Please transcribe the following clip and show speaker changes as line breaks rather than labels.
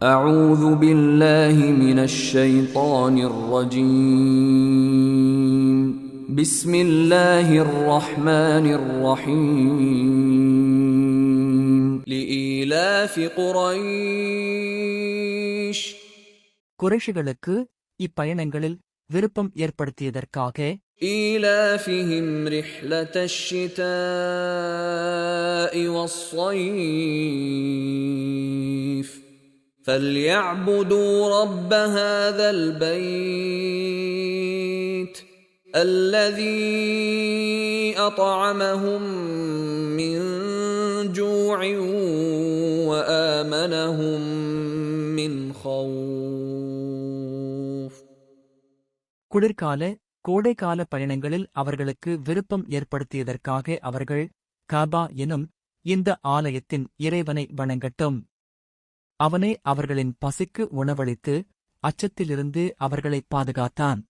أعوذ بالله من الشيطان الرجيم بسم الله الرحمن الرحيم لإيلاف قريش
குறைஷிகளுக்கு இப்பயணங்களில் விருப்பம் ஏற்படுத்தியதற்காக
إيلافهم رحلة الشتاء والصيف فليعبدوا رب هذا البيت الذي أطعمهم من جوع وآمنهم من خوف.
குளிர்கால கோடைக்கால பயணங்களில் அவர்களுக்கு விருப்பம் ஏற்படுத்தியதற்காக அவர்கள் காபா எனும் இந்த ஆலயத்தின் இறைவனை வணங்கட்டும். அவனே அவர்களின் பசிக்கு உணவளித்து அச்சத்திலிருந்து அவர்களைப் பாதுகாத்தான்.